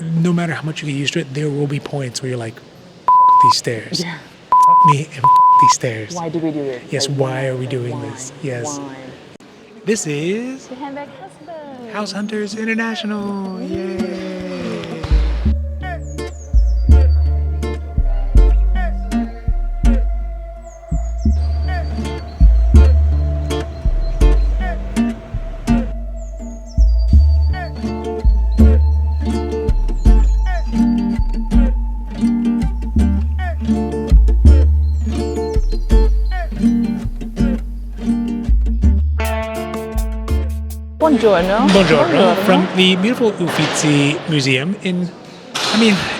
no matter how much you get used to it, there will be points where you're like, these stairs. Yeah. Me and these stairs. Why do we do this? Yes, Like, why are we doing why? this? Yes. Why? This is The Handbag Husband. House Hunters International. Yay! Buongiorno. Buongiorno. From the beautiful Uffizi Museum in,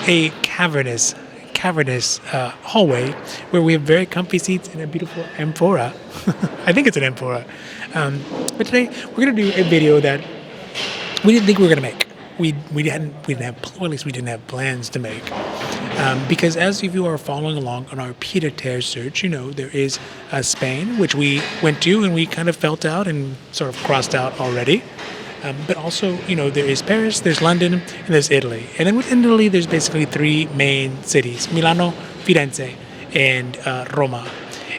a cavernous hallway where we have very comfy seats and a beautiful amphora. I think it's an amphora. But today we're going to do a video that we didn't think we were going to make. We didn't have plans to make. Because as if you are following along on our pied-à-terre search, there is Spain, which we went to and we kind of felt out and sort of crossed out already. But also, there is Paris, there's London, and there's Italy. And then within Italy, there's basically three main cities, Milano, Firenze, and Roma.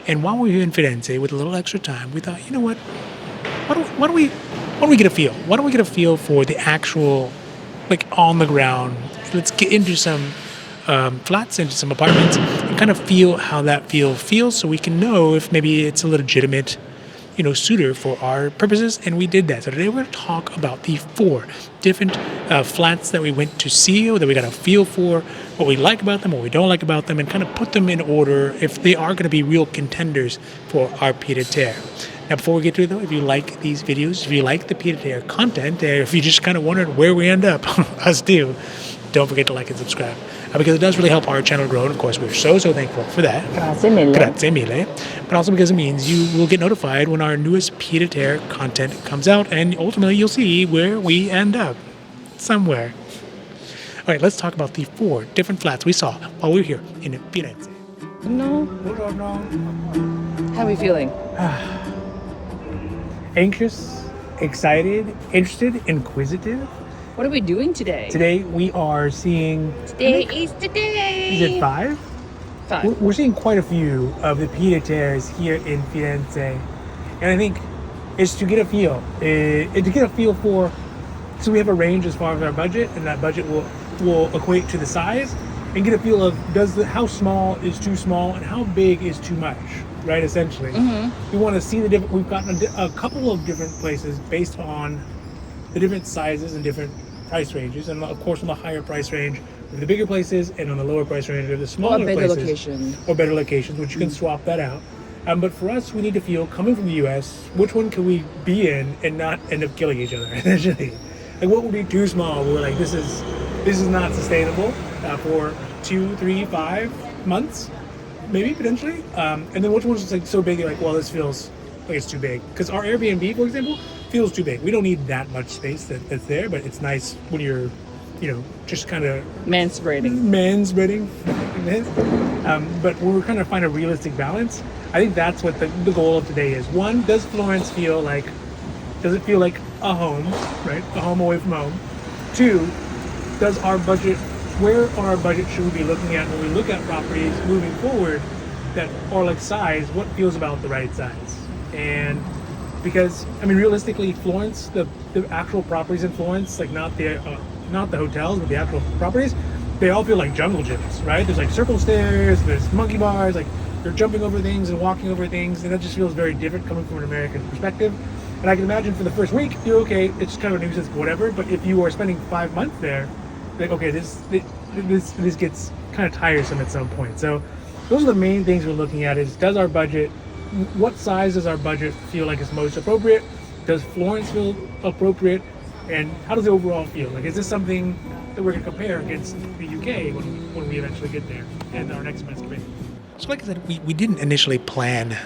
And while we were in Firenze, with a little extra time, we thought, you know what? Why don't we get a feel? Why don't we get a feel for the actual, on the ground? Let's get into some flats, into some apartments, and kind of feel how that feels, so we can know if maybe it's a legitimate, suitor for our purposes. And we did that. So today we're going to talk about the 4 different flats that we went to see, or that we got a feel for, what we like about them, what we don't like about them, and kind of put them in order if they are going to be real contenders for our pied-à-terre. Now, before we get to it, though, if you like these videos, if you like the pied-à-terre content, or if you just kind of wondered where we end up, us too, don't forget to like and subscribe, because it does really help our channel grow. And of course, we're so thankful for that. Grazie mille. But also because it means you will get notified when our newest pied-à-terre content comes out, and ultimately you'll see where we end up, somewhere. All right, let's talk about the 4 different flats we saw while we were here in Firenze. No. How are we feeling? Anxious, excited, interested, inquisitive. What are we doing today? Today we are seeing... Today is today! Is it 5? 5. We're seeing quite a few of the pied-à-terres here in Firenze. And I think it's to get a feel. For... So we have a range as far as our budget, and that budget will equate to the size, and get a feel of how small is too small and how big is too much, right, essentially. Mm-hmm. We want to see the different... We've gotten a couple of different places based on the different sizes and different price ranges, and of course on the higher price range of the bigger places, and on the lower price range of the smaller places, or better locations, which you can swap that out. But for us, we need to feel, coming from the U.S., which one can we be in and not end up killing each other, essentially. What would be too small? We're like, this is not sustainable for 2, 3, 5 months, maybe potentially. And then which one's just so big, you're like, well, this feels like it's too big. Because our Airbnb, for example, feels too big. We don't need that much space that's there, but it's nice when you're, just kind of... Manspreading. But when we're trying to find a realistic balance, I think that's what the goal of today is. 1, does Florence feel like... Does it feel like a home, right? A home away from home. 2, does our budget... Where on our budget should we be looking at when we look at properties moving forward that are like size? What feels about the right size? And... Because, realistically, Florence, the actual properties in Florence, not the hotels, but the actual properties, they all feel like jungle gyms, right? There's circle stairs, there's monkey bars, they're jumping over things and walking over things, and that just feels very different coming from an American perspective. And I can imagine for the first week, you're okay, it's kind of a nuisance, whatever, but if you are spending 5 months there, okay, this gets kind of tiresome at some point. So those are the main things we're looking at is, what size does our budget feel like is most appropriate? Does Florence feel appropriate? And how does it overall feel? Is this something that we're going to compare against the UK when we eventually get there and our next semester? So like I said, we didn't initially plan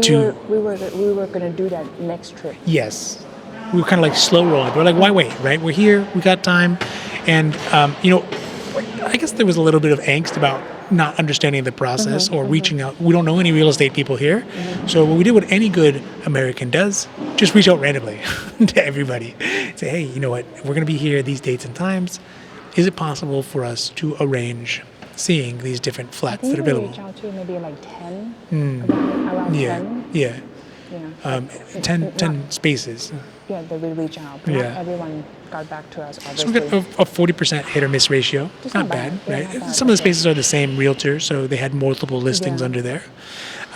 to... We were going to do that next trip. Yes. We were kind of slow rolling. We're like, why wait, right? We're here, we got time. And, I guess there was a little bit of angst about not understanding the process or reaching out. We don't know any real estate people here. Mm-hmm. So we did what any good American does, just reach out randomly to everybody. Say, hey, you know what? We're going to be here these dates and times. is it possible for us to arrange seeing these different I flats think that are we available? reach out to maybe like 10, around Yeah, 10. yeah. Yeah. 10 spaces. Yeah, they will reach out. Not Yeah. everyone got back to us, So we got obviously. a 40% hit or miss ratio. Just Not not bad. bad, Yeah, right? not bad. Some of the Okay. spaces are the same realtor, so they had multiple listings Yeah. under there.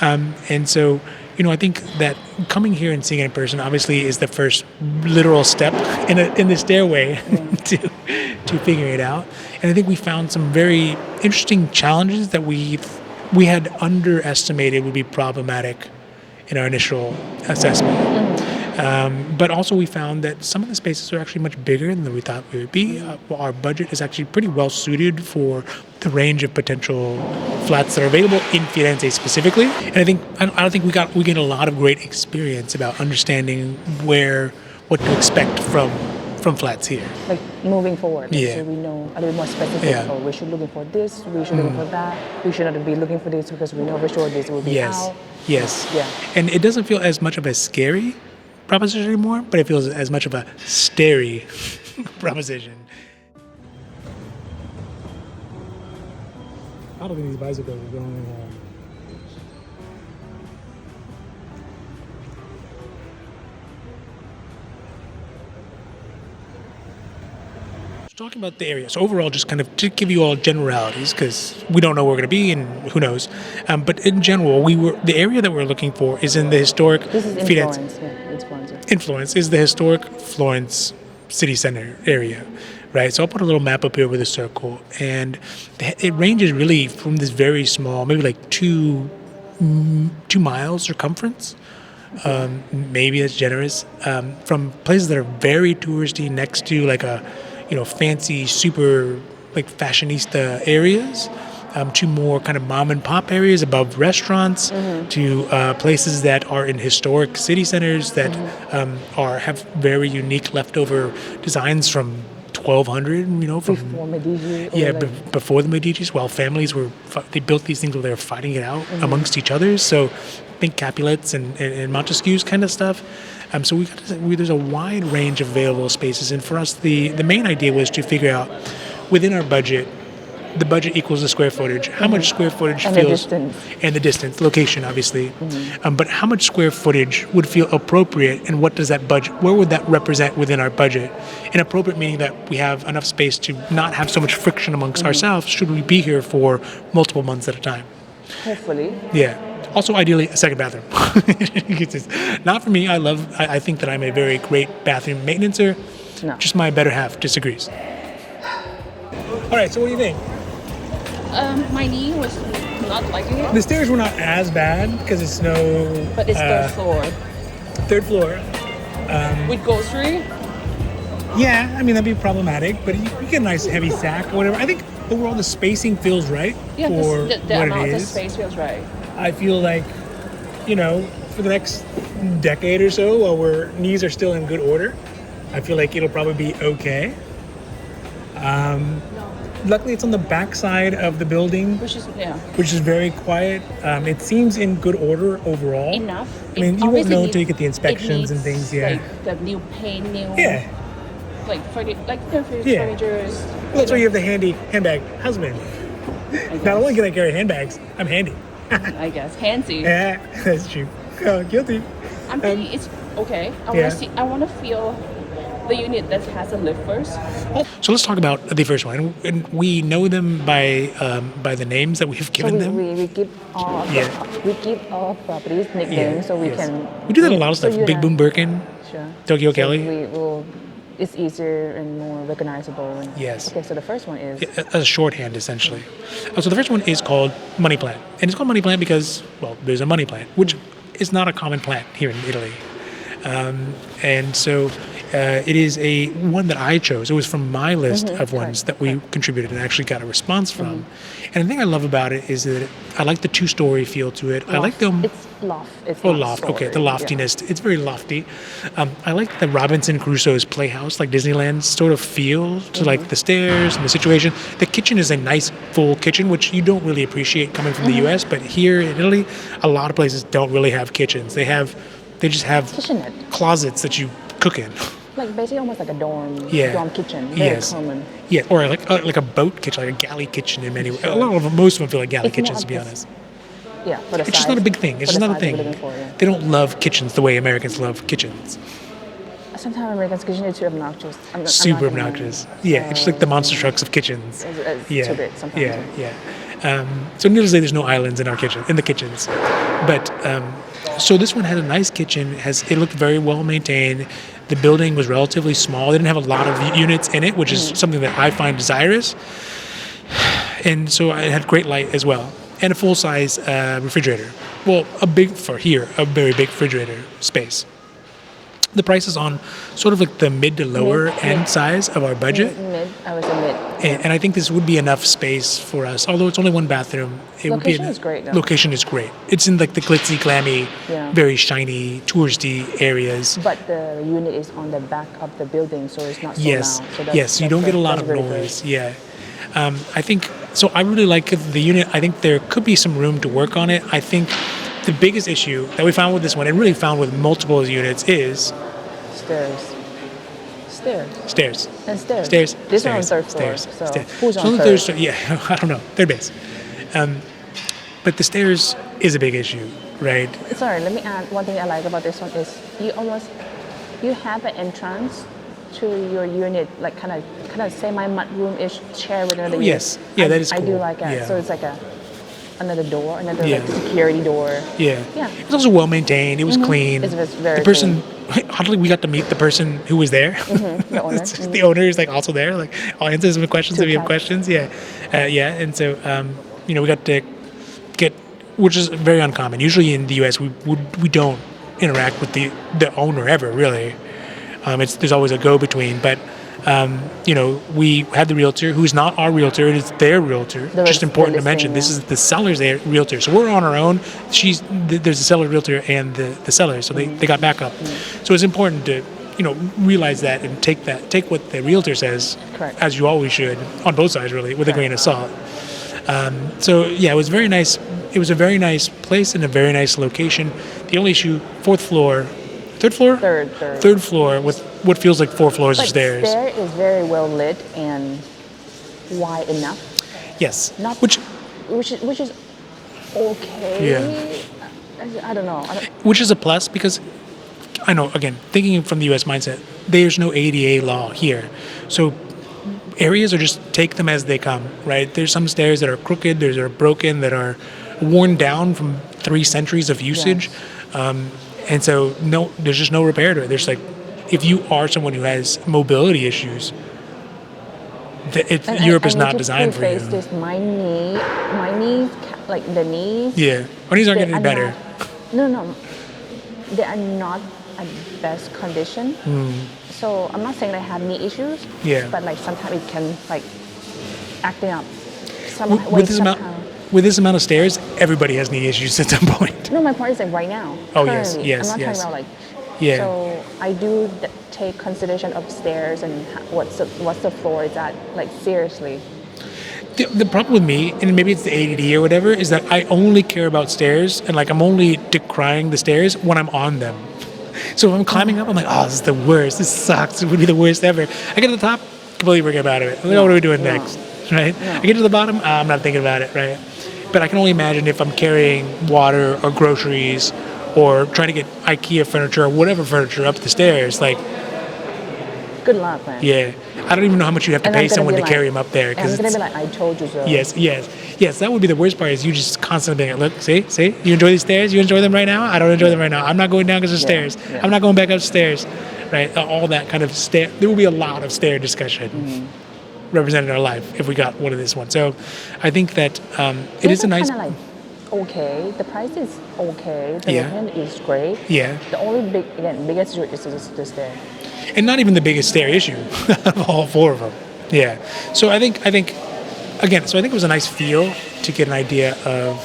And so, I think that coming here and seeing it in person obviously is the first literal step in the stairway to figuring it out. And I think we found some very interesting challenges that we had underestimated would be problematic in our initial assessment. But also we found that some of the spaces are actually much bigger than we thought we would be. Our budget is actually pretty well suited for the range of potential flats that are available in Firenze specifically. And I don't think we get a lot of great experience about understanding what to expect from flats here. Like moving forward. Yeah. So we know a little more specific. Yeah. Oh, we should looking for this. We should looking for that. We should not be looking for this because we know for sure this will be Yes. out. Yes. Yeah. And it doesn't feel as much of a scary proposition anymore, but it feels as much of a starey proposition. I don't think these bicycles are going home. Talking about the area, so overall, just kind of to give you all generalities, because we don't know where we're going to be, and who knows. But in general, the area that we're looking for is in the historic This is in Firenze. Florence. Yeah, it's Florence. In Florence is the historic Florence city center area, right? So I'll put a little map up here with a circle, and it ranges really from this very small, maybe like 2 miles circumference. Maybe that's generous. From places that are very touristy, next to like a fancy, super like fashionista areas, to more kind of mom and pop areas above restaurants, to places that are in historic city centers that have very unique leftover designs from 1200, from Before Medici. before the Medici's, while families they built these things where they were fighting it out amongst each other. So think Capulets and Montesquieu's kind of stuff. So there's a wide range of available spaces, and for us, the main idea was to figure out within our budget, the budget equals the square footage. How much square footage And feels the distance. and the distance, location, obviously. But how much square footage would feel appropriate, and what does that budget? Where would that represent within our budget? And appropriate meaning that we have enough space to not have so much friction amongst ourselves. Should we be here for multiple months at a time? Hopefully. Yeah. Also, ideally, a second bathroom. Not for me. I think that I'm a very great bathroom maintenancer. No. Just my better half disagrees. All right. So what do you think? My knee was not liking it, The stairs were not as bad because it's but it's third floor. third floor. With grocery, Yeah, I mean that'd be problematic, but you get a nice heavy sack or whatever. I think overall the spacing feels right yeah, for the what amount it of is. space feels right. I feel like, for the next decade or so, while our knees are still in good order, I feel like it'll probably be okay. Luckily, it's on the back side of the building, Which is very quiet. It seems in good order overall. enough. I mean, It you won't obviously know until you get the needs- inspections it and needs, things. Yeah, like the new paint, new yeah. like Yeah. furnitures. Well, that's why you have the handy handbag husband. Not only can I carry handbags, I'm handy. I guess handsy. Yeah, that's true. Oh, guilty. I'm thinking it's okay. I want to feel the unit that has a lift first. So let's talk about the first one. And we know them by the names that we've So given them. we give all of Yeah. we give all properties nicknames so we yes. can. We do that a lot of so stuff. you Big know. Boom Birkin, Sure. Tokyo So Kelly. we will. It's easier and more recognizable. And, Yes. Okay, so the first one is. A shorthand essentially. So the first one is called money plant, and it's called money plant because there's a money plant, which is not a common plant here in Italy, and so it is a one that I chose. It was from my list of ones that we contributed and actually got a response from. And the thing I love about it is that I like the two-story feel to it. I like them. It's loft. It's Oh, not loft. story. Okay, the loftiness. It's very lofty. I like the Robinson Crusoe's playhouse, like Disneyland sort of feel to like the stairs and the situation. The kitchen is a nice full kitchen, which you don't really appreciate coming from the U.S. But here in Italy, a lot of places don't really have kitchens. They just have Kitchenette. closets that you cook in. Like basically almost like a dorm kitchen. Very Yes. common. Yeah, or like a boat kitchen, like a galley kitchen in many ways. A lot of them, most of them feel like galley It's more kitchens, of to be this- honest. Yeah, for the It's just not a big thing. It's just not a thing. Yeah. They don't love kitchens the way Americans love kitchens. Sometimes Americans' kitchen is too obnoxious. I'm Super not gonna- obnoxious. Yeah, it's just like the monster trucks of kitchens. It's Yeah, too big sometimes. yeah. So needless to say, there's no islands in our kitchen, in the kitchens. But so this one had a nice kitchen. It looked very well maintained. The building was relatively small. They didn't have a lot of units in it, which is something that I find desirous. And so it had great light as well, and a full size refrigerator. Well, a very big refrigerator space. The price is on sort of like the mid to lower end size of our budget. I was a mid. And I think this would be enough space for us. Although it's only one bathroom, it would be. Location is great, though. Location is great. It's in like the glitzy, glammy, Yeah. very shiny, touristy areas. But the unit is on the back of the building, so it's not so Yes, loud. So yes. You don't get a lot of very good. noise. Yeah. I think so. I really like the unit. I think there could be some room to work on it. I think the biggest issue that we found with this one, and really found with multiple units, is Stairs. stairs. And stairs. Stairs. This stairs, one on third floor. stairs, So stairs. who's So on the third? Yeah, I don't know. Third base. But the stairs is a big issue, right? Sorry, let me add one thing I like about this one is you have an entrance to your unit, like kind of semi mudroom-ish chair with another unit. Yes. Yeah, that is I do cool. like that. Yeah. So it's like another door, another Yeah. like security door. Yeah. Yeah. It was also well maintained. It was clean. It was very the person, oddly, we got to meet the person who was there. The owner. The owner is like also there. Like, I'll answer some questions if you have cats. questions. Yeah. And so, we got to get, which is very uncommon. Usually in the U.S., we don't interact with the owner ever, really. There's always a go-between, but we had the realtor, who's not our realtor; it is their realtor. Just important to mention, this is the seller's realtor. So we're on our own. There's the seller realtor and the seller, so they got backup. So it's important to realize that and take what the realtor says, Correct. as you always should, on both sides really, with a grain of salt. So yeah, it was very nice. It was a very nice place in a very nice location. The only issue, third floor. Third floor with what feels like 4 floors of But stairs. stair is very well lit and wide enough. Yes. Not Which which is okay. Yeah. I don't know. which is a plus because I know, again, thinking from the US mindset, there's no ADA law here. So areas are just take them as they come, right? There's some stairs that are crooked, there's that are broken, that are worn down from 3 centuries of usage. Yes. And so there's just no repair to it. There's like, if you are someone who has mobility issues, Europe is not designed for you. This, my knees, like the knees. Yeah, our knees aren't they getting are any better. No, they are not at best condition. So I'm not saying I have knee issues. Yeah. But like sometimes it can like acting up. With this amount of stairs, everybody has knee issues at some point. No, my point is like right now. Oh, currently. yes, I'm not talking about like. Yeah. So I do take consideration of stairs and what's the floor is at. Like seriously. The problem with me, and maybe it's the ADD or whatever, is that I only care about stairs, and like I'm only decrying the stairs when I'm on them. So if I'm climbing up, I'm like, oh, this is the worst. This sucks. It would be the worst ever. I get to the top, completely forget about it. Like, what are we doing next? Right? I get to the bottom, I'm not thinking about it, right? But I can only imagine if I'm carrying water or groceries or trying to get IKEA furniture or whatever furniture up the stairs, like, Good luck, man. yeah. I don't even know how much you have to And pay I'm gonna someone be to like- carry them up there. And I'm gonna be like, I told you so. Yes. That would be the worst part. Is you just constantly being like, look, see, you enjoy these stairs. You enjoy them right now. I don't enjoy them right now. I'm not going down because of stairs. Yeah. I'm not going back upstairs. Right, all that kind of stair. There will be a lot of stair discussion represented in our life if we got one of this one. So, I think that it is a nice. Kind of like okay. The price is okay. The Yeah. location is great. Yeah, The only biggest issue is the stair. and not even the biggest stair issue of all 4 of them. Yeah. So I think again. So I think it was a nice feel to get an idea of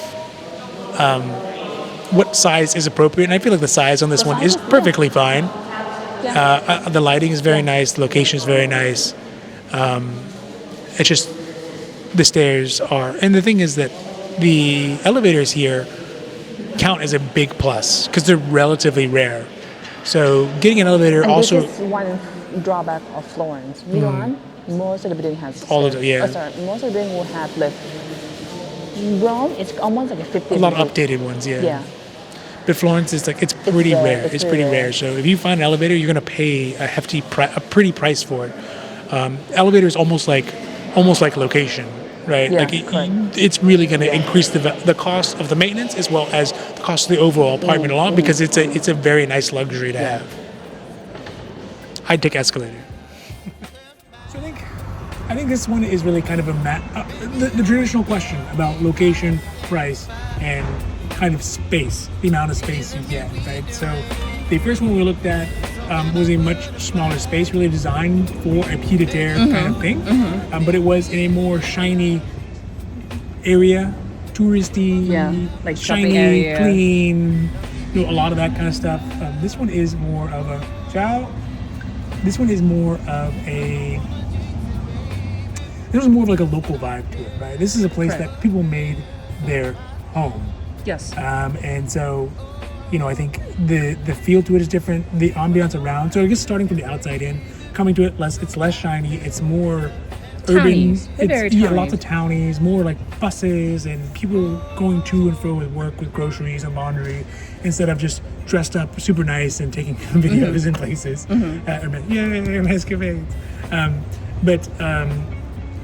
what size is appropriate, and I feel like the size on this The one size is is good. perfectly fine. Yeah. The lighting is very nice. The location is very nice. It's just the stairs are, and the thing is that the elevators here count as a big plus because they're relatively rare. So getting an elevator And also, this is drawback of Florence. Milan, most of the building has All of stairs. it, yeah. Most of the building will have lift. Rome, it's almost like a 50. A lot of updated ones, yeah. Yeah. But Florence is like, it's pretty rare. rare. It's It's pretty pretty rare. rare. So if you find an elevator, you're going to pay a pretty price for it. Elevator is almost like location, right? Yeah, like correct. it's really going to increase the cost of the maintenance as well as the cost of the overall apartment a lot because it's a very nice luxury to have. I'd take escalator. So I think this one is really kind of the traditional question about location, price, and kind of space, the amount of space you get, right? So the first one we looked at was a much smaller space, really designed for a pied-à-terre kind of thing, but it was in a more shiny area, touristy, like shopping shiny, area. clean, a lot of that kind of stuff. This one is more of a This one is more of a. There's more of like a local vibe to it, right? This is a place that people made their home. Yes. And so, I think the feel to it is different. The ambiance around. So I guess starting from the outside in, coming to it it's less shiny. It's more urban. Townies. They're very Yeah, townies. lots of townies. More like buses and people going to and fro with work, with groceries and laundry, instead of just dressed up super nice and taking videos in places. Hermes cafes.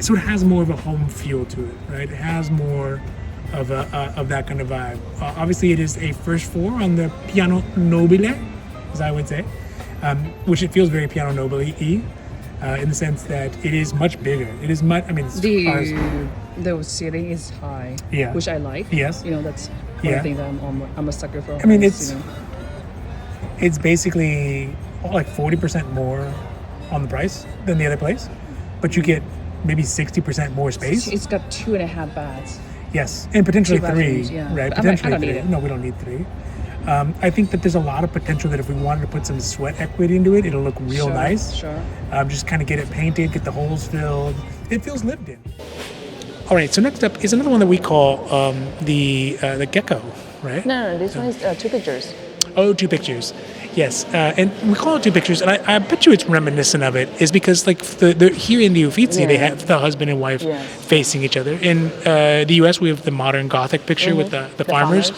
So it has more of a home feel to it, right? It has more of that kind of vibe. Obviously, it is a first floor on the piano nobile, as I would say, which it feels very piano nobile-y, in the sense that it is much bigger. It is much. I mean, the ceiling is high, Yeah. which I like. Yes. That's one Yeah. thing that I'm a sucker for. I mean, is, it's basically like 40% more on the price than the other place, but you get maybe 60% more space. it's got 2.5 baths. Yes, and potentially Two three, bathrooms, yeah. right? But I Potentially don't need three. it. No, we don't need three. I think that there's a lot of potential that if we wanted to put some sweat equity into it, it'll look real Sure, nice. sure. Just kind of get it painted, get the holes filled. It feels lived in. All right, so next up is another one that we call the gecko, right? No, this one is 2 pictures. Oh, 2 pictures. Yes, and we call it 2 pictures, and I bet you it's reminiscent of it, is because like here in the Uffizi, they have the husband and wife Yes. facing each other. In the U.S., we have the modern Gothic picture with the farmers,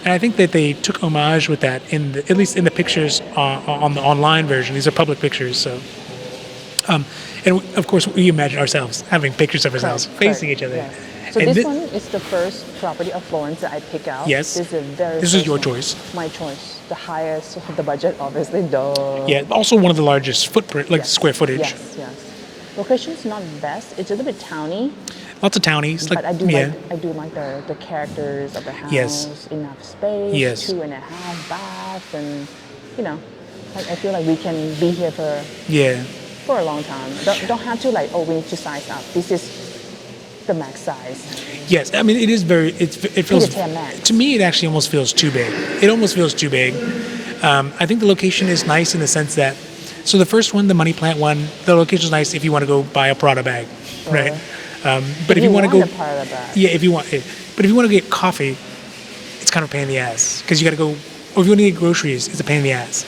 and I think that they took homage with that at least in the pictures on the online version. These are public pictures, so. And of course, we imagine ourselves having pictures of ourselves facing each other. Yes. So And this one is the first property of Florence that I pick out. Yes. This is your choice. My choice. The highest the budget, obviously. Duh. Yeah, also one of the largest footprint, like square footage. Yes. Location is not best. It's a little bit towny, Lots of townies. Like, but I do like the characters of the house. Yes. Enough space. Yes. 2.5 baths, and I feel like we can be here for a long time. Don't have to we need to size up. This is the max size. Yes, I mean it is very. It feels Pied-à-terre max. to me. It actually almost feels too big. It almost feels too big. I think the location is nice in the sense that. So the first one, the money plant one, the location is nice if you want to go buy a Prada bag, right? But if you want to go, a Prada bag. yeah, if you want it. But if you want to get coffee, it's kind of a pain in the ass because you got to go. Or if you want to get groceries, it's a pain in the ass,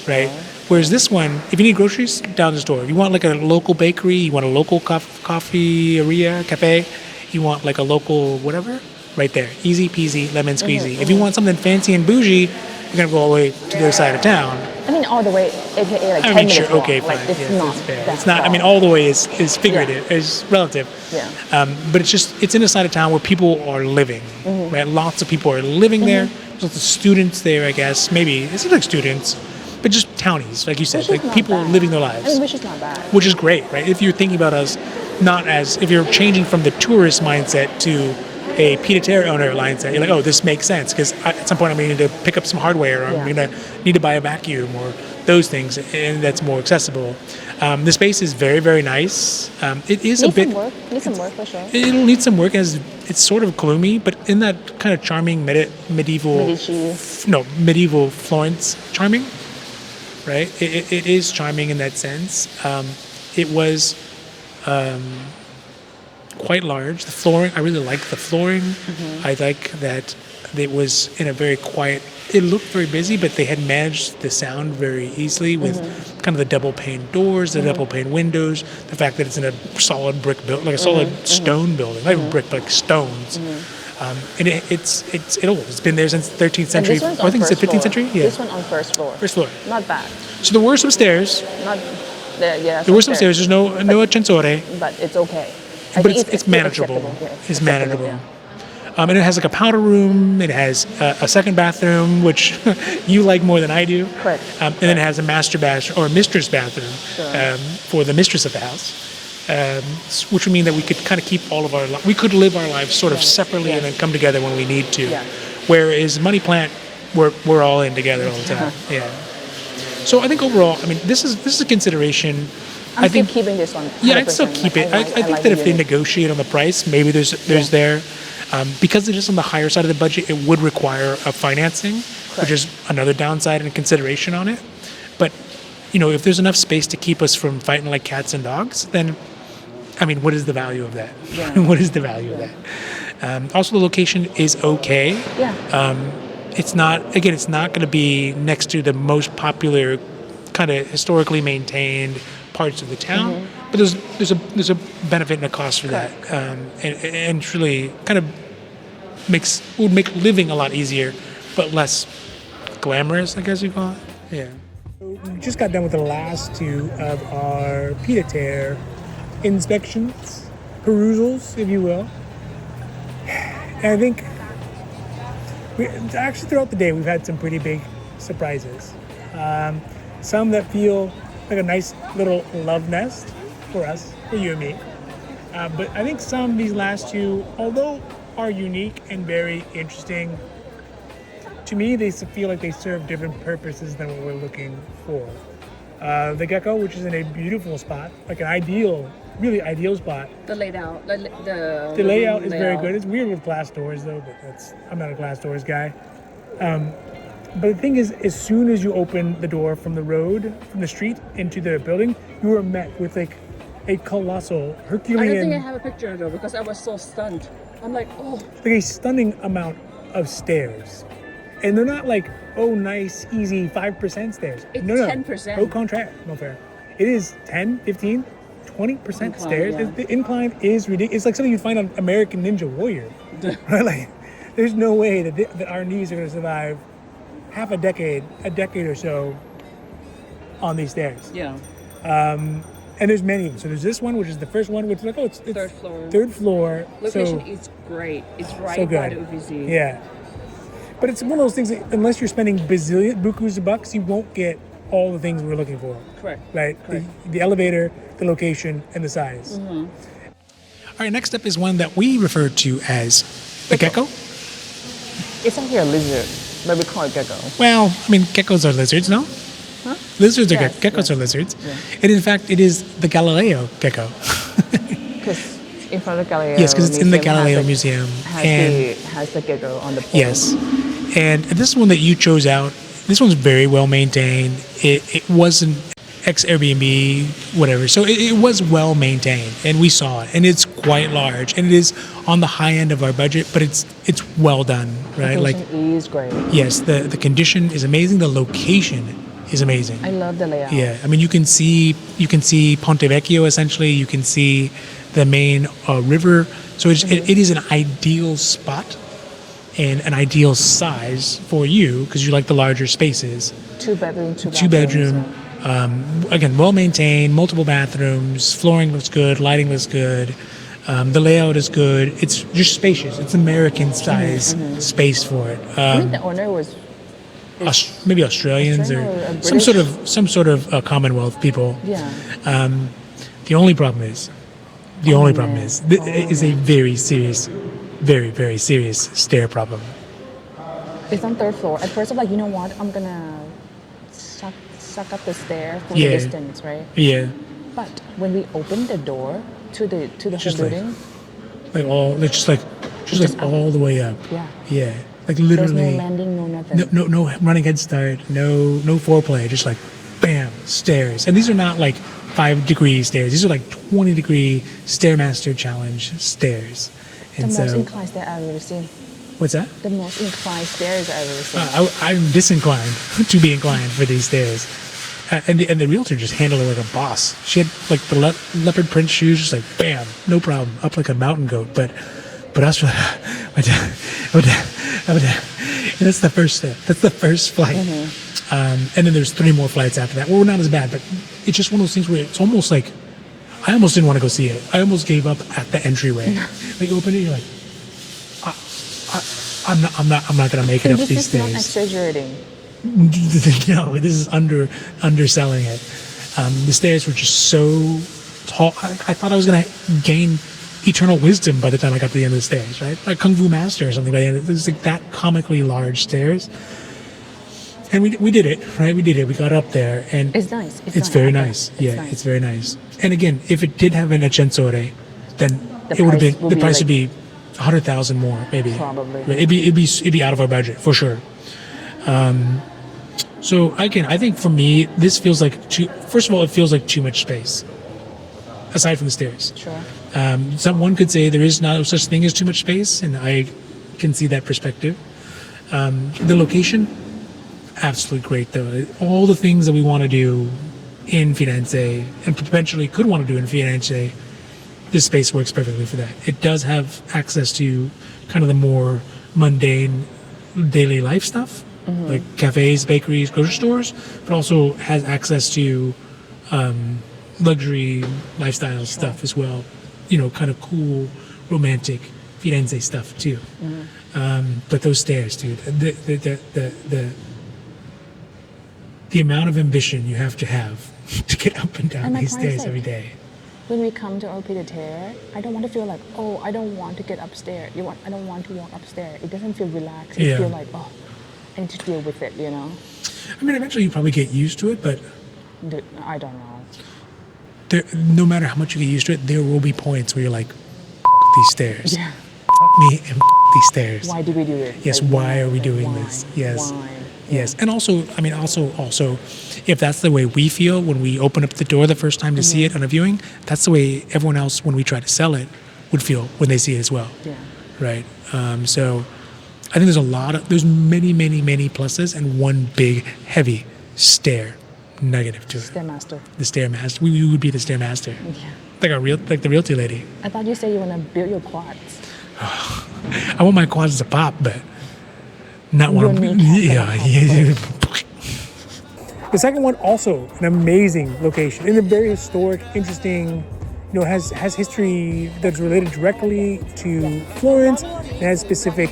right? Whereas this one, if you need groceries, down the store. If you want like a local bakery, you want a local cafe, you want like a local whatever, right there. Easy peasy, lemon squeezy. If you want something fancy and bougie, you're going to go all the way to the other side of town. I mean, all the way, aka like 10 I mean, minutes sure, walk. okay, fine. Like, it's yes, not it's fair. that It's not, I mean, far. all the way is figurative, is relative. Yeah. But it's in a side of town where people are living, right? Lots of people are living there. There's lots of students there, I guess. Maybe, it seems like students, but just townies, like you said, Which is like not people bad. living their I lives. mean, which is not bad. Which is great, right? If you're thinking about us not as, if you're changing from the tourist mindset to a pied-à-terre owner mindset, you're like, oh, this makes sense because at some point I'm going to need to pick up some hardware, or I'm going to need to buy a vacuum, or those things, and that's more accessible. The space is very, very nice. It is a bit. Need some work for sure. It'll need some work as it's sort of gloomy, but in that kind of charming medieval Florence charming, right? It is charming in that sense. It was quite large. The flooring, I really like the flooring. I like that it was in a very quiet. It looked very busy, but they had managed the sound very easily with kind of the double pane doors, the double pane windows, the fact that it's in a solid brick building, like a solid stone building, not even brick, but like stones. And it's old. It's been there since 13th century. And this one's I think it's the 15th floor. century. Yeah. This one on first floor. First floor. Not bad. So there were some stairs. Not there. Yeah. There were some stairs. There's no ascensore. But it's okay. I But think it's manageable. acceptable. Yeah, It's manageable. yeah. And it has like a powder room. It has a second bathroom, which you like more than I do. Correct. And then it has a master bath or mistress bathroom for the mistress of the house, which would mean that we could kind of keep all of our we could live our lives sort of separately and then come together when we need to. Yeah. Whereas Money Plant, we're all in together all the time. Yeah. So I think overall, I mean, this is a consideration. I think keeping this one. Yeah, I'd still keep it. I think like that the if they unit. negotiate on the price, maybe there's there. Because it is on the higher side of the budget, it would require a financing, which is another downside and consideration on it. But, if there's enough space to keep us from fighting like cats and dogs, then, I mean, what is the value of that? Yeah. What is the value of that? Also, the location is okay. Yeah. It's not going to be next to the most popular kind of historically maintained parts of the town, but there's a benefit and a cost for that, and truly kind of would make living a lot easier, but less glamorous, I guess you call it. Yeah. We just got done with the last two of our pied-à-terre inspections, perusals, if you will, and I think actually throughout the day we've had some pretty big surprises. Some that feel like a nice little love nest for us, for you and me. But I think these last two, although are unique and very interesting, to me they feel like they serve different purposes than what we're looking for. The gecko, which is in a beautiful spot, like an really ideal spot. The layout, the layout is very good. It's weird with glass doors though, but I'm not a glass doors guy. But the thing is, as soon as you open the door from the street into the building, you are met with like a colossal Herculean. I don't think I have a picture though because I was so stunned. I'm like, oh. Like a stunning amount of stairs. And they're not like, oh, nice, easy 5% stairs. It's no. 10%. Au contraire, no fair. It is 10, 15, 20% stairs. Yeah. The incline is ridiculous. It's like something you'd find on American Ninja Warrior. Right? Like, there's no way that our knees are going to survive half a decade or so on these stairs. Yeah. And there's many of them. So there's this one, which is the first one, which is like, it's third floor. Third floor. Location is great. It's right by the UVC. Yeah. But it's one of those things that unless you're spending bukus of bucks, you won't get all the things we're looking for. Correct. Right? Correct. The elevator, the location, and the size. Mm-hmm. All right, next up is one that we refer to as the gecko. It's actually a lizard, but we call it gecko. Well, I mean, geckos are lizards, no? Huh? Lizards are Yes, geckos yes. are lizards. Yeah. And in fact, it is the Galileo gecko. Because in front of the Galileo. Yes, because it's in the Galileo has Museum. has the gecko on the pole. Yes. And this is one that you chose out. This one's very well maintained. It wasn't ex-Airbnb, whatever. So it was well maintained, and we saw it. And it's quite large, and it is on the high end of our budget, but it's well done, right? The condition is great. Yes, the condition is amazing. The location is amazing. I love the layout. Yeah, I mean, you can see Ponte Vecchio essentially. You can see the main river. So it is an ideal spot and an ideal size for you because you like the larger spaces. Two bedroom. Again, well maintained, multiple bathrooms, flooring looks good, lighting looks good, the layout is good. It's just spacious. It's American size space for it. I think the owner was Maybe Australians Australian or or some sort of Commonwealth people. yeah. The only problem is it is a very serious, very, very serious stair problem. It's on third floor. At first, I'm like, you know what? I'm gonna suck up the stair from Yeah. the distance, right? Yeah, But when we opened the door to the whole just like- building, just all the way up. yeah, Yeah, like there's literally. no landing, no nothing. No running head start. No foreplay. Just like, bam. stairs, and these are not like 5-degree stairs. These are like 20-degree Stairmaster Challenge stairs. The And most so, inclined stair I've ever seen. what's that? The most inclined stairs I've ever seen. I'm disinclined to be inclined for these stairs. And the realtor just handled it like a boss. She had like the leopard print shoes, just like bam, no problem, up like a mountain goat. But us, and that's the first step. That's the first flight. And then there's 3 more flights after that. Well, not as bad, but it's just one of those things where it's almost like I almost didn't want to go see it. I almost gave up at the entryway. Like you open it, you're like, I'm not gonna make it up these This is not stairs. exaggerating. No, this is underselling it. The stairs were just so tall. I thought I was going to gain eternal wisdom by the time I got to the end of the stairs, right? Like Kung Fu Master or something by the end. It was like that comically large stairs. And we did it, right? We did it. We got up there, and It's nice. it's very nice. Yeah, it's very nice. And again, if it did have an ascensore, then The it would have price been would the be price like- would be 100,000 more, maybe. Probably. Right? It'd be out of our budget for sure. So again, I think for me, this feels like first of all, it feels like too much space, aside from the stairs. Sure. Someone could say there is no such thing as too much space, and I can see that perspective. The location, absolutely great though. All the things that we want to do in Firenze, and potentially could want to do in Firenze, this space works perfectly for that. It does have access to kind of the more mundane daily life stuff, like cafes, bakeries, grocery stores, but also has access to luxury lifestyle stuff as well. You know, kind of cool, romantic Firenze stuff too. But those stairs, dude, the amount of ambition you have to get up and down And my these point is stairs like- every day. When we come to our pied-à-terre, I don't want to feel like, oh, I don't want to get upstairs. I don't want to walk upstairs. It doesn't feel relaxed. It Yeah. feels like, oh, I need to deal with it, you know? I mean, eventually you probably get used to it, but I don't know. no matter how much you get used to it, there will be points where you're like, these stairs. Yeah. Me and these stairs. Why do we do it? Yes, Like, why are we like, doing why? this? Yes. Why? Yes. And also, I mean, also, if that's the way we feel when we open up the door the first time to see it on a viewing, that's the way everyone else, when we try to sell it, would feel when they see it as well. Yeah. Right. So I think there's many, many, many pluses and one big, heavy negative to it. Stairmaster. The Stairmaster. We would be the Stairmaster. Yeah. Like the realty lady. I thought you said you want to build your quads. I want my quads to pop, but not one of Your them. kneecap Yeah. The second one, also an amazing location in a very historic, interesting, has history that's related directly to Florence. It has specific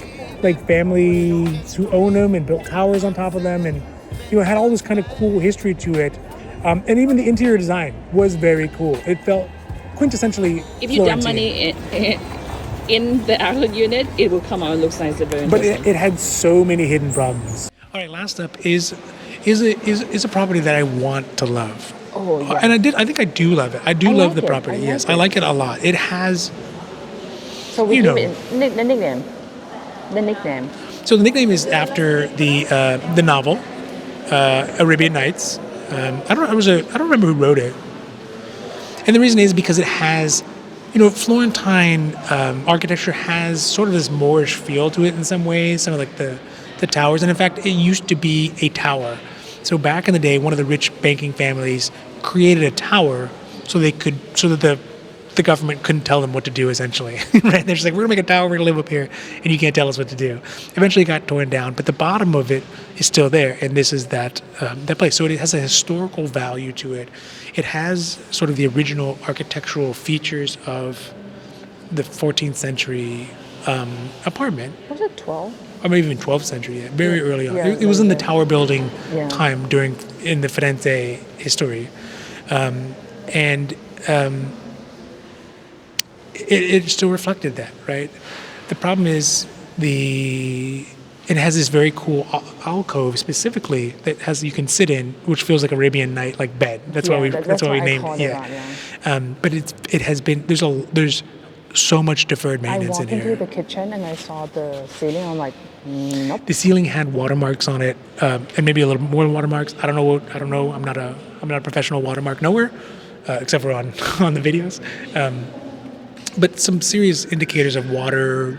families who own them and built towers on top of them, and had all this kind of cool history to it. And even the interior design was very cool. It felt quintessentially If you dump Florentine. money in the outlet unit, it will come out and looks nice and very But interesting. it had so many hidden problems. All right, last up is a property that I want to love. Oh, yeah. And I think I do love it. I do I love like the it. property. I like Yes, it. I like it a lot. It has. So we You give know. it the nickname. The nickname. So the nickname is after the novel, Arabian Nights. I don't remember who wrote it. And the reason is because it has, Florentine architecture has sort of this Moorish feel to it in some ways. Some of like the towers, and in fact, it used to be a tower. So back in the day, one of the rich banking families created a tower so that the government couldn't tell them what to do, essentially. Right? They're just like, we're gonna make a tower, we're gonna live up here, and you can't tell us what to do. Eventually, it got torn down, but the bottom of it is still there, and this is that place. So it has a historical value to it. It has sort of the original architectural features of the 14th century apartment. Was it 12? Or maybe even 12th century, very early on. Yeah, It was in the yeah. tower building Yeah. time in the Firenze history. It still reflected that, right? The problem is it has this very cool alcove specifically that you can sit in, which feels like Arabian Night, like bed. That's why we named call it. it Yeah. that, yeah. But it has been there's so much deferred I maintenance in walked into here. the kitchen and I saw the ceiling. I'm like, nope. The ceiling had watermarks on it, and maybe a little more watermarks. I don't know. I'm not a professional watermark knower, except for on on the videos. But some serious indicators of water,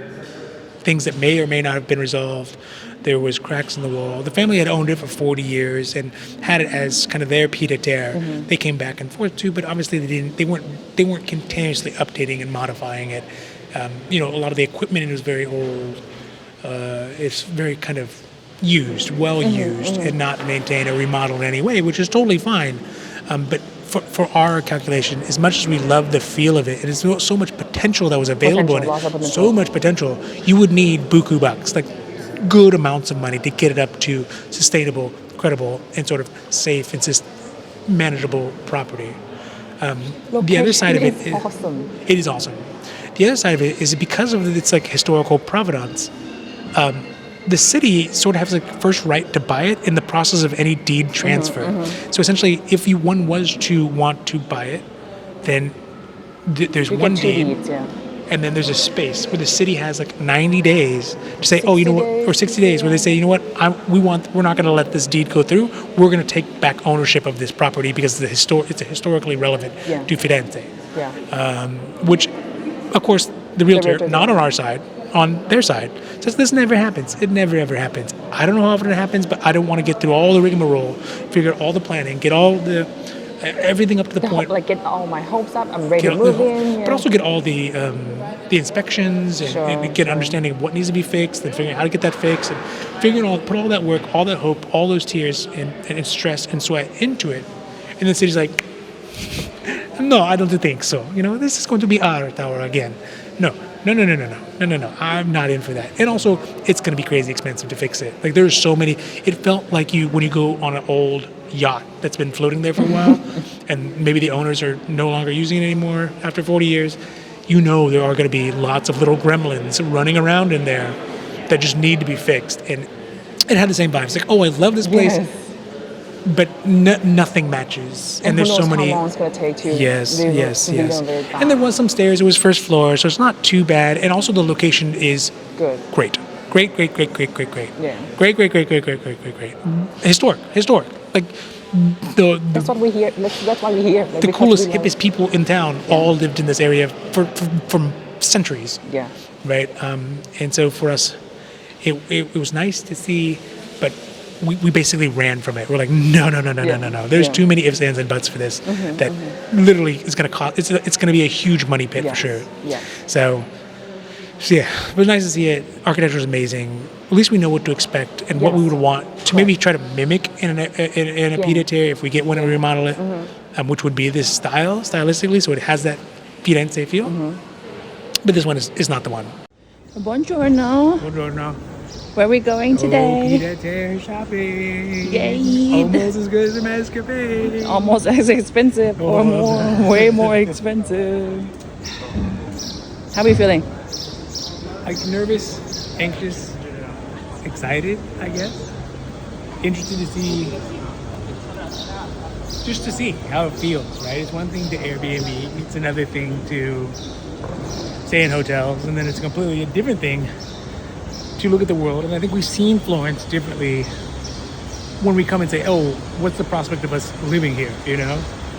things that may or may not have been resolved. There was cracks in the wall. The family had owned it for 40 years and had it as kind of their pied-à-terre. They came back and forth too, but obviously they weren't continuously updating and modifying it. A lot of the equipment in it was very old. It's very kind of used, well used, and not maintained or remodeled in any way, which is totally fine. But for our calculation, as much as we love the feel of it, and there's so much potential that was available in it, so much potential, you would need buku bucks, like good amounts of money to get it up to sustainable, credible, and sort of safe and manageable property. The other side of it is awesome. It is awesome. The other side of it is because of its like historical provenance. The city sort of has like first right to buy it in the process of any deed transfer. So essentially, if one was to want to buy it, then there's one deed, deeds, yeah. and then there's a space where the city has like 90 days to say, oh, you know what, or 60 days where they say, you know what, we're not going to let this deed go through. We're going to take back ownership of this property because it's historically relevant to Firenze. Yeah. Which, of course, the realtor, not on our side, on their side, says this never happens. It never ever happens. I don't know how often it happens, but I don't want to get through all the rigmarole, figure out all the planning, get all the everything up to the point. Like get all my hopes up. I'm ready to move in. But also get all the inspections and get an understanding of what needs to be fixed and figuring out how to get that fixed and put all that work, all that hope, all those tears and stress and sweat into it. And the city's like, no, I don't think so. This is going to be our tower again. No. I'm not in for that. And also, it's going to be crazy expensive to fix it. Like, there's so many. It felt like when you go on an old yacht that's been floating there for a while, and maybe the owners are no longer using it anymore after 40 years, there are going to be lots of little gremlins running around in there that just need to be fixed. And it had the same vibe. It's like, oh, I love this place. Yes. But nothing matches, and there's so many. How long it's gonna take to yes. And there was some stairs. It was first floor, so it's not too bad. And also the location is good. Great. Yeah. Great. Historic. Like that's what we hear. That's why we hear. Like, the coolest, hippest people in town all lived in this area for centuries. Yeah. Right. And so for us, it was nice to see, but. We basically ran from it. We're like, no. There's too many ifs, ands, and buts for this. That literally is going to cost. It's going to be a huge money pit for sure. Yeah. So yeah, it was nice to see it. Architecture is amazing. At least we know what to expect and what we would want to maybe try to mimic in a pied-à-terre if we get one and remodel it, which would be this stylistically. So it has that Firenze feel. But this one is not the one. Buongiorno. Where are we going today? Pied-à-terre shopping. Yay! Almost as good as a Masquerade. Almost as expensive or more, way more expensive. How are you feeling? Like nervous, anxious, excited, I guess. Interested to see how it feels, right? It's one thing to Airbnb, it's another thing to stay in hotels, and then it's completely a different thing to look at the world. And I think we've seen Florence differently when we come and say, oh, what's the prospect of us living here,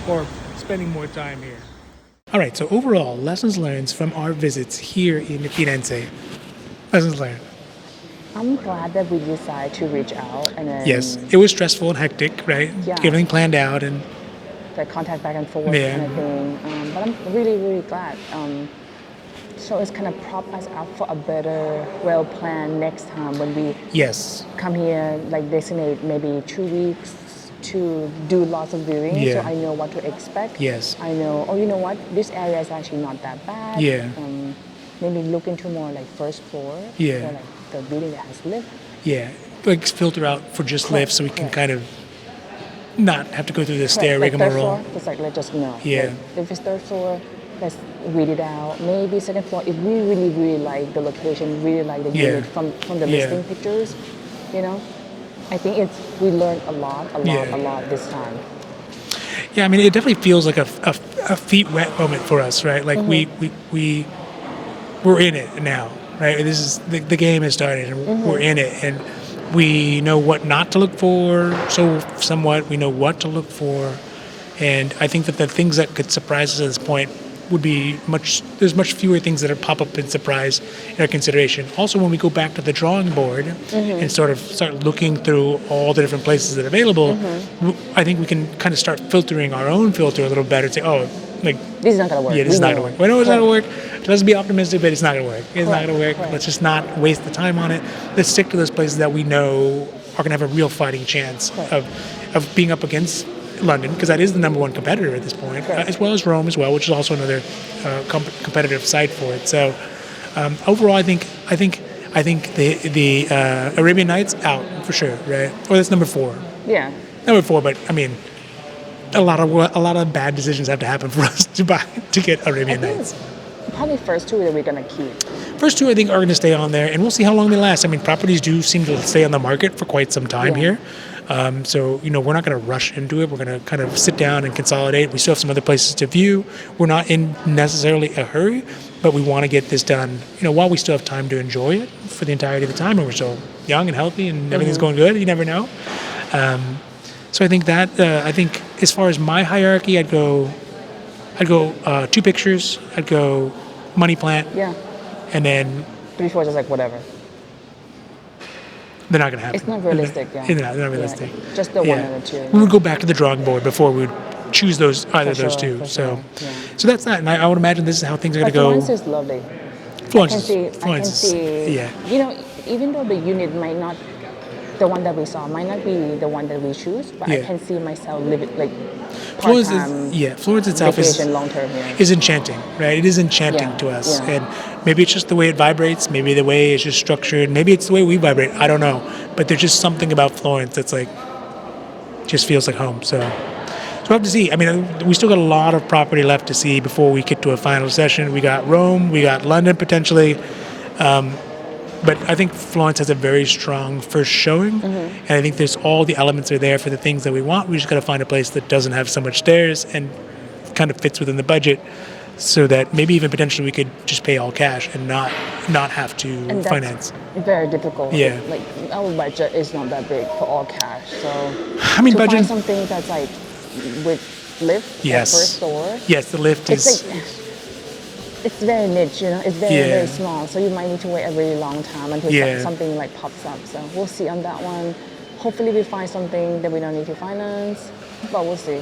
or spending more time here. All right, so overall, lessons learned from our visits here in Firenze. Lessons learned. I'm glad that we decided to reach out and then... Yes, it was stressful and hectic, right? Yeah. Everything planned out and... the contact back and forth kind of thing. But I'm really, really glad. So it's kind of prop us up for a better, well-planned next time when we come here, like designate maybe 2 weeks to do lots of viewing. Yeah. So I know what to expect. Yes. I know, you know what, this area is actually not that bad. Yeah. Maybe look into more like first floor. Yeah. Or like the building that has lift. Yeah, like filter out for just lifts so we can kind of not have to go through the stair rigmarole. Just like let us know. Yeah. Like, if it's third floor, let's read it out. Maybe second floor, if we really, really like the location, really like the unit from the listing pictures, I think we learned a lot this time. Yeah, I mean, it definitely feels like a feet wet moment for us, right? Like we we're in it now, right? This is the game has started, and we're in it, and we know what not to look for. So somewhat, we know what to look for, and I think that the things that could surprise us at this point would be there's much fewer things that are pop up in surprise in our consideration. Also, when we go back to the drawing board and sort of start looking through all the different places that are available, I think we can kind of start filtering our own filter a little better. Say, oh, like this is not gonna work. Yeah, this is not gonna work. We know it's not gonna work. Let's be optimistic, but it's not gonna work. It's not gonna work. Let's just not waste the time on it. Let's stick to those places that we know are gonna have a real fighting chance of being up against London, because that is the number one competitor at this point, as well as Rome as well, which is also another competitive site for it. So overall, I think the Arabian Nights out for sure, right? Or that's number 4. Yeah. Number 4, but I mean, a lot of bad decisions have to happen for us to get Arabian Nights. Probably first 2 that we're gonna keep. First 2, I think, are going to stay on there, and we'll see how long they last. I mean, properties do seem to stay on the market for quite some time here. So, we're not going to rush into it. We're going to kind of sit down and consolidate. We still have some other places to view. We're not in necessarily a hurry, but we want to get this done, while we still have time to enjoy it for the entirety of the time, and we're still young and healthy and everything's going good. You never know. So I think as far as my hierarchy, I'd go 2 pictures. I'd go money plant. Yeah. And then 3, 4 just like whatever. They're not going to happen. It's not realistic, yeah. They're not realistic. Yeah. Just the one or the 2. We would go back to the drawing board before we would choose either of those 2. So that's that. And I would imagine this is how things are going to go. Florence is lovely. Florence I can see. Yeah. Even though the unit might not, the one that we saw might not be the one that we choose, but I can see myself living like part-time. Florence itself long-term here. is enchanting, right? It is enchanting to us, and maybe it's just the way it vibrates. Maybe the way it's just structured. Maybe it's the way we vibrate. I don't know, but there's just something about Florence that's like just feels like home. So we'll have to see. I mean, we still got a lot of property left to see before we get to a final session. We got Rome, we got London potentially. But I think Florence has a very strong first showing, and I think there's all the elements are there for the things that we want. We just got to find a place that doesn't have so much stairs and kind of fits within the budget, so that maybe even potentially we could just pay all cash and not have to and that's finance. Very difficult. Yeah. Like our budget is not that big for all cash, so I mean, to budget. find something that's like with lift first floor. Yes, the lift is. It's very niche, it's very small, so you might need to wait a really long time until something like pops up. So we'll see on that one. Hopefully we find something that we don't need to finance, but we'll see.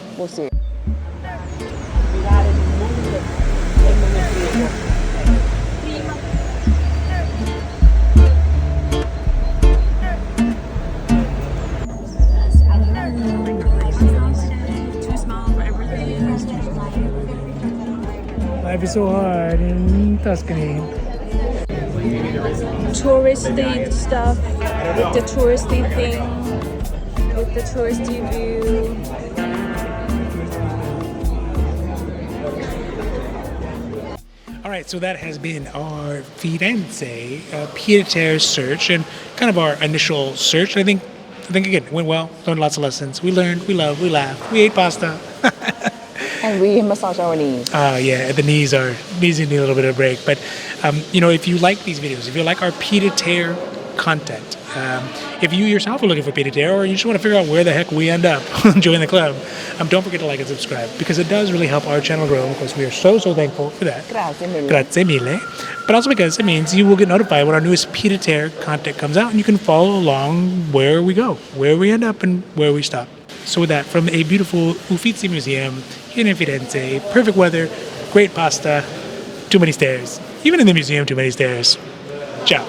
Life is so hard in Tuscany. Touristy stuff with the touristy thing, with the touristy view. All right, so that has been our Firenze pied-à-terre search and kind of our initial search. I think again, it went well. Learned lots of lessons. We learned, we loved, we laughed, we ate pasta. And we massage our knees. The knees need a little bit of a break. But, if you like these videos, if you like our pied-à-terre content, if you yourself are looking for pied-à-terre, or you just want to figure out where the heck we end up join the club, don't forget to like and subscribe, because it does really help our channel grow. Of course, we are so thankful for that. Grazie mille. But also because it means you will get notified when our newest pied-à-terre content comes out, and you can follow along where we go, where we end up, and where we stop. So with that, from a beautiful Uffizi museum here in Firenze, perfect weather, great pasta, too many stairs. Even in the museum, too many stairs. Ciao.